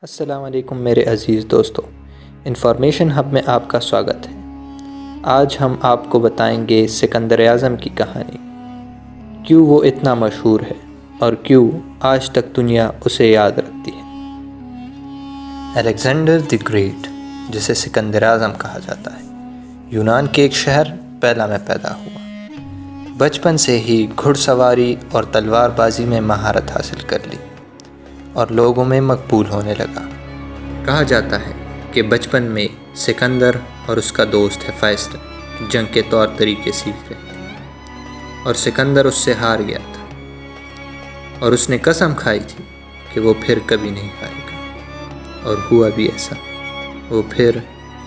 السلام علیکم میرے عزیز دوستو، انفارمیشن ہب میں آپ کا سواگت ہے۔ آج ہم آپ کو بتائیں گے سکندر اعظم کی کہانی، کیوں وہ اتنا مشہور ہے اور کیوں آج تک دنیا اسے یاد رکھتی ہے۔ الیگزینڈر دی گریٹ، جسے سکندر اعظم کہا جاتا ہے، یونان کے ایک شہر پیلا میں پیدا ہوا۔ بچپن سے ہی گھڑ سواری اور تلوار بازی میں مہارت حاصل کر لی اور لوگوں میں مقبول ہونے لگا۔ کہا جاتا ہے کہ بچپن میں سکندر اور اس کا دوست ہیفائسٹس جنگ کے طور طریقے سیکھ رہے تھے اور سکندر اس سے ہار گیا تھا اور اس نے قسم کھائی تھی کہ وہ پھر کبھی نہیں ہارے گا، اور ہوا بھی ایسا، وہ پھر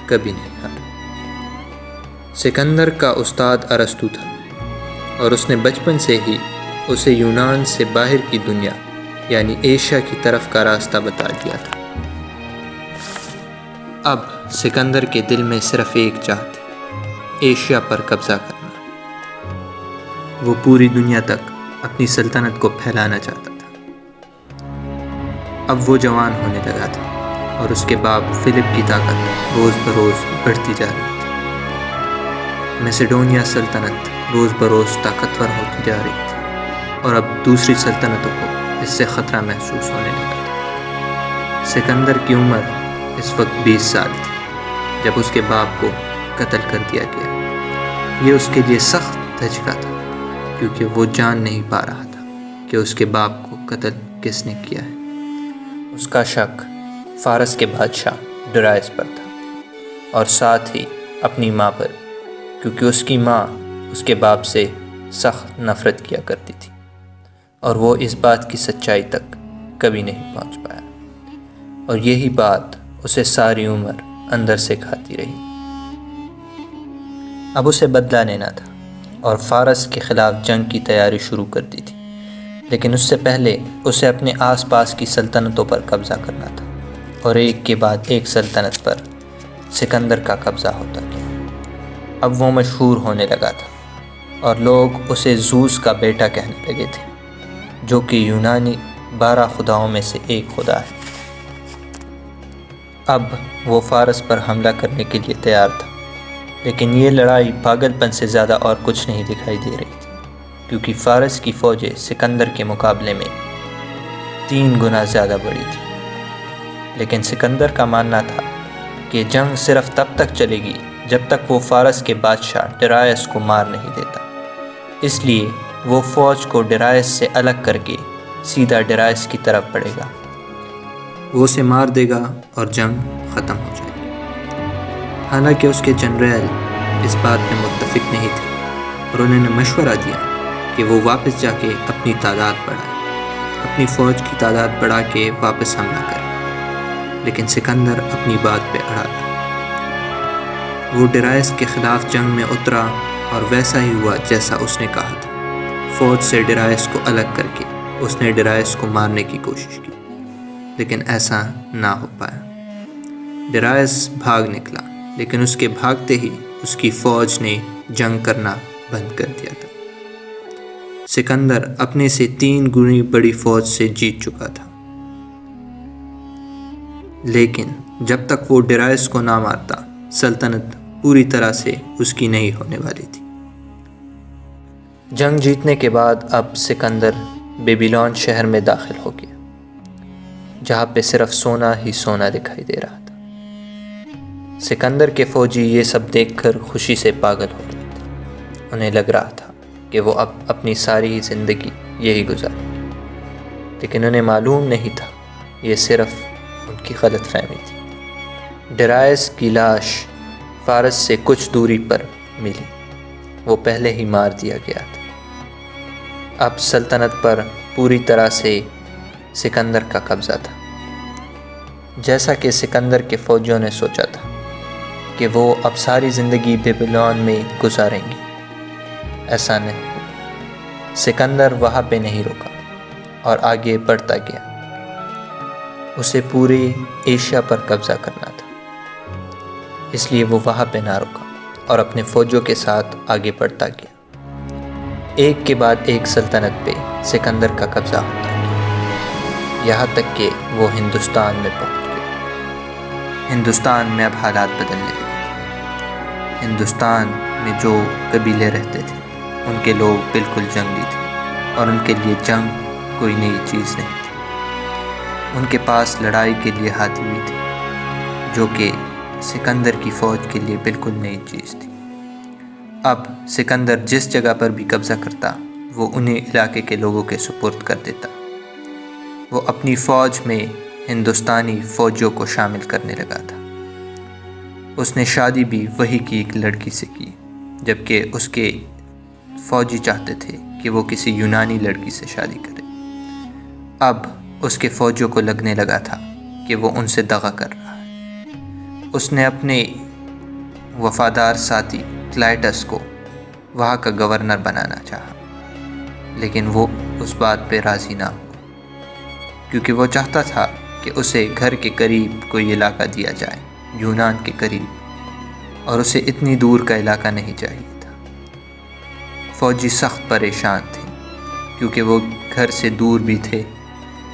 کبھی نہیں ہارا۔ سکندر کا استاد ارسطو تھا اور اس نے بچپن سے ہی اسے یونان سے باہر کی دنیا یعنی ایشیا کی طرف کا راستہ بتا دیا تھا۔ اب سکندر کے دل میں صرف ایک چاہ تھی، ایشیا پر قبضہ کرنا۔ وہ پوری دنیا تک اپنی سلطنت کو پھیلانا چاہتا تھا۔ اب وہ جوان ہونے لگا تھا اور اس کے باپ فلپ کی طاقت روز بروز بڑھتی جا رہی تھی۔ میسیڈونیا سلطنت روز بروز طاقتور ہوتی جا رہی تھی اور اب دوسری سلطنتوں کو اس سے خطرہ محسوس ہونے لگا تھا۔ سکندر کی عمر اس وقت 20 سال تھی جب اس کے باپ کو قتل کر دیا گیا۔ یہ اس کے لیے سخت دھچکا تھا کیونکہ وہ جان نہیں پا رہا تھا کہ اس کے باپ کو قتل کس نے کیا ہے۔ اس کا شک فارس کے بادشاہ ڈرائس پر تھا اور ساتھ ہی اپنی ماں پر، کیونکہ اس کی ماں اس کے باپ سے سخت نفرت کیا کرتی تھی اور وہ اس بات کی سچائی تک کبھی نہیں پہنچ پایا، اور یہی بات اسے ساری عمر اندر سے کھاتی رہی۔ اب اسے بدلہ لینا تھا اور فارس کے خلاف جنگ کی تیاری شروع کر دی تھی، لیکن اس سے پہلے اسے اپنے آس پاس کی سلطنتوں پر قبضہ کرنا تھا، اور ایک کے بعد ایک سلطنت پر سکندر کا قبضہ ہوتا گیا۔ اب وہ مشہور ہونے لگا تھا اور لوگ اسے زوس کا بیٹا کہنے لگے تھے، جو کہ یونانی 12 خداؤں میں سے ایک خدا ہے۔ اب وہ فارس پر حملہ کرنے کے لیے تیار تھا، لیکن یہ لڑائی پاگل پن سے زیادہ اور کچھ نہیں دکھائی دے رہی تھی، کیونکہ فارس کی فوجیں سکندر کے مقابلے میں 3 گنا زیادہ بڑی تھی۔ لیکن سکندر کا ماننا تھا کہ جنگ صرف تب تک چلے گی جب تک وہ فارس کے بادشاہ ڈرائس کو مار نہیں دیتا، اس لیے وہ فوج کو ڈرائس سے الگ کر کے سیدھا ڈرائس کی طرف بڑھے گا۔ وہ اسے مار دے گا اور جنگ ختم ہو جائے گی۔ حالانکہ اس کے جنرل اس بات میں متفق نہیں تھے اور انہوں نے مشورہ دیا کہ وہ واپس جا کے اپنی تعداد بڑھائے، اپنی فوج کی تعداد بڑھا کے واپس حملہ کرے، لیکن سکندر اپنی بات پہ اڑا رہا۔ وہ ڈرائس کے خلاف جنگ میں اترا اور ویسا ہی ہوا جیسا اس نے کہا تھا۔ فوج سے ڈرائس کو الگ کر کے اس نے ڈرائس کو مارنے کی کوشش کی، لیکن ایسا نہ ہو پایا۔ ڈرائس بھاگ نکلا، لیکن اس کے بھاگتے ہی اس کی فوج نے جنگ کرنا بند کر دیا تھا۔ سکندر اپنے سے 3 گنی بڑی فوج سے جیت چکا تھا، لیکن جب تک وہ ڈرائس کو نہ مارتا، سلطنت پوری طرح سے اس کی نہیں ہونے والی تھی۔ جنگ جیتنے کے بعد اب سکندر بیبیلون شہر میں داخل ہو گیا، جہاں پہ صرف سونا ہی سونا دکھائی دے رہا تھا۔ سکندر کے فوجی یہ سب دیکھ کر خوشی سے پاگل ہو گئے تھے۔ انہیں لگ رہا تھا کہ وہ اب اپنی ساری زندگی یہی گزاریں گے، لیکن انہیں معلوم نہیں تھا یہ صرف ان کی غلط فہمی تھی۔ ڈرائس کی لاش فارس سے کچھ دوری پر ملی، وہ پہلے ہی مار دیا گیا تھا۔ اب سلطنت پر پوری طرح سے سکندر کا قبضہ تھا، جیسا کہ سکندر کے فوجیوں نے سوچا تھا کہ وہ اب ساری زندگی بیبیلون میں گزاریں گے۔ ایسا نہیں ہوا۔ سکندر وہاں پہ نہیں رکا اور آگے بڑھتا گیا۔ اسے پورے ایشیا پر قبضہ کرنا تھا، اس لیے وہ وہاں پہ نہ رکا اور اپنے فوجوں کے ساتھ آگے بڑھتا گیا۔ ایک کے بعد ایک سلطنت پہ سکندر کا قبضہ ہوتا گیا، یہاں تک کہ وہ ہندوستان میں پہنچ گیا۔ ہندوستان میں اب حالات بدلنے لگے۔ ہندوستان میں جو قبیلے رہتے تھے ان کے لوگ بالکل جنگلی تھے اور ان کے لیے جنگ کوئی نئی چیز نہیں تھی۔ ان کے پاس لڑائی کے لیے ہاتھی بھی تھے، جو کہ سکندر کی فوج کے لیے بالکل نئی چیز تھی۔ اب سکندر جس جگہ پر بھی قبضہ کرتا وہ انہیں علاقے کے لوگوں کے سپرد کر دیتا۔ وہ اپنی فوج میں ہندوستانی فوجیوں کو شامل کرنے لگا تھا۔ اس نے شادی بھی وہی کی ایک لڑکی سے کی، جبکہ اس کے فوجی چاہتے تھے کہ وہ کسی یونانی لڑکی سے شادی کرے۔ اب اس کے فوجیوں کو لگنے لگا تھا کہ وہ ان سے دغا کر رہا ہے۔ اس نے اپنے وفادار ساتھی کلائٹس کو وہاں کا گورنر بنانا چاہا، لیکن وہ اس بات پہ راضی نہ ہوا، کیونکہ وہ چاہتا تھا کہ اسے گھر کے قریب کوئی علاقہ دیا جائے، یونان کے قریب، اور اسے اتنی دور کا علاقہ نہیں چاہیے تھا۔ فوجی سخت پریشان تھے کیونکہ وہ گھر سے دور بھی تھے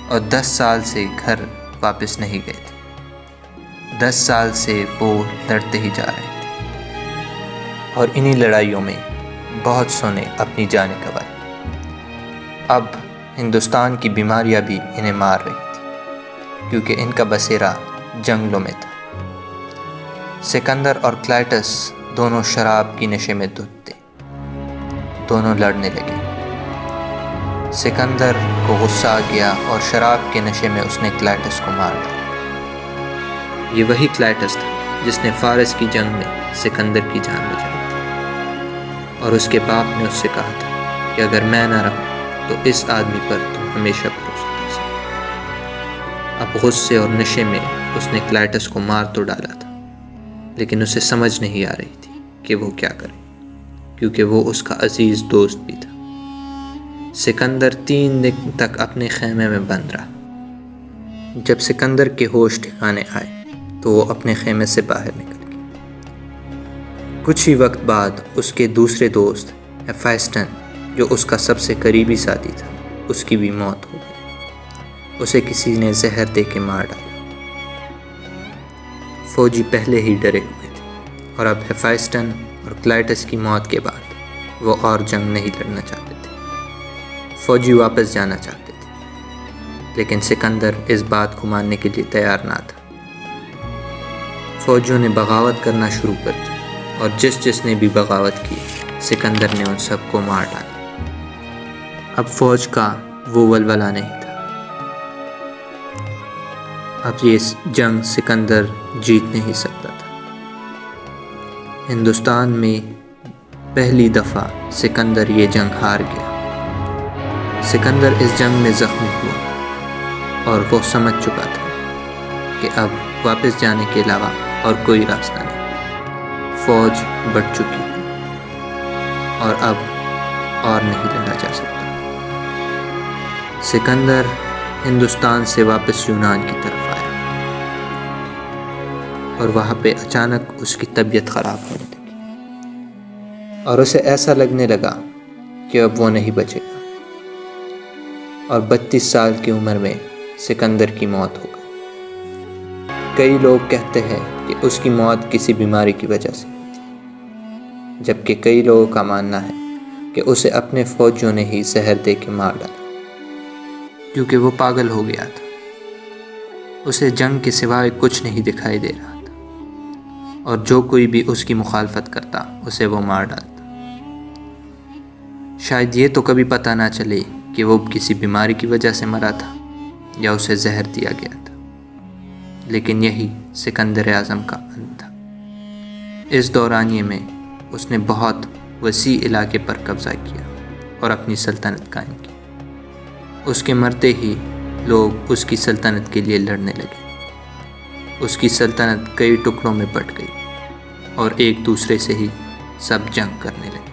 اور 10 سال سے گھر واپس نہیں گئے تھے۔ 10 سال سے وہ لڑتے ہی جا رہے تھے اور انہی لڑائیوں میں بہت سو نے اپنی جانیں گنوائی۔ اب ہندوستان کی بیماریاں بھی انہیں مار رہی تھی کیونکہ ان کا بسیرا جنگلوں میں تھا۔ سکندر اور کلائٹس دونوں شراب کی نشے میں دھت تھے۔ دونوں لڑنے لگے۔ سکندر کو غصہ آ گیا اور شراب کے نشے میں اس نے کلائٹس کو مار ڈالا۔ یہ وہی کلائٹس تھا جس نے فارس کی جنگ میں سکندر کی جان بچائی تھی، اور اس کے باپ نے اس سے کہا تھا کہ اگر میں نہ رہوں تو اس آدمی پر تم ہمیشہ بھروسہ کر سکتے۔ اب غصے اور نشے میں اس نے کلائٹس کو مار تو ڈالا تھا، لیکن اسے سمجھ نہیں آ رہی تھی کہ وہ کیا کرے، کیونکہ وہ اس کا عزیز دوست بھی تھا۔ سکندر 3 دن تک اپنے خیمے میں بند رہا۔ جب سکندر کے ہوش ٹھکانے آئے تو وہ اپنے خیمے سے باہر نکل گیا۔ کچھ ہی وقت بعد اس کے دوسرے دوست ہیفائسٹن، جو اس کا سب سے قریبی ساتھی تھا، اس کی بھی موت ہو گئی۔ اسے کسی نے زہر دے کے مار ڈالا۔ فوجی پہلے ہی ڈرے ہوئے تھے، اور اب ہیفائسٹن اور کلائٹس کی موت کے بعد وہ اور جنگ نہیں لڑنا چاہتے تھے۔ فوجی واپس جانا چاہتے تھے، لیکن سکندر اس بات کو ماننے کے لیے تیار نہ تھا۔ فوجیوں نے بغاوت کرنا شروع کر دی، اور جس نے بھی بغاوت کی سکندر نے ان سب کو مار ڈالا۔ اب فوج کا وہ ولولہ نہیں تھا۔ اب یہ جنگ سکندر جیت نہیں سکتا تھا۔ ہندوستان میں پہلی دفعہ سکندر یہ جنگ ہار گیا۔ سکندر اس جنگ میں زخمی ہوا اور وہ سمجھ چکا تھا کہ اب واپس جانے کے علاوہ اور کوئی راستہ نہیں۔ فوج بڑھ چکی ہے اور اب اور نہیں لڑا جا سکتا۔ سکندر ہندوستان سے واپس یونان کی طرف آیا، اور وہاں پہ اچانک اس کی طبیعت خراب ہونے لگی، اور اسے ایسا لگنے لگا کہ اب وہ نہیں بچے گا، اور 32 سال کی عمر میں سکندر کی موت ہو گئی۔ کئی لوگ کہتے ہیں کہ اس کی موت کسی بیماری کی وجہ سے ہوئی تھی، جبکہ کئی لوگوں کا ماننا ہے کہ اسے اپنے فوجیوں نے ہی زہر دے کے مار ڈالا، کیونکہ وہ پاگل ہو گیا تھا۔ اسے جنگ کے سوائے کچھ نہیں دکھائی دے رہا تھا، اور جو کوئی بھی اس کی مخالفت کرتا اسے وہ مار ڈالتا۔ شاید یہ تو کبھی پتہ نہ چلے کہ وہ کسی بیماری کی وجہ سے مرا تھا یا اسے زہر دیا گیا تھا، لیکن یہی سکندر اعظم کا انت تھا۔ اس دورانیے میں اس نے بہت وسیع علاقے پر قبضہ کیا اور اپنی سلطنت قائم کی۔ اس کے مرتے ہی لوگ اس کی سلطنت کے لیے لڑنے لگے۔ اس کی سلطنت کئی ٹکڑوں میں بٹ گئی اور ایک دوسرے سے ہی سب جنگ کرنے لگے۔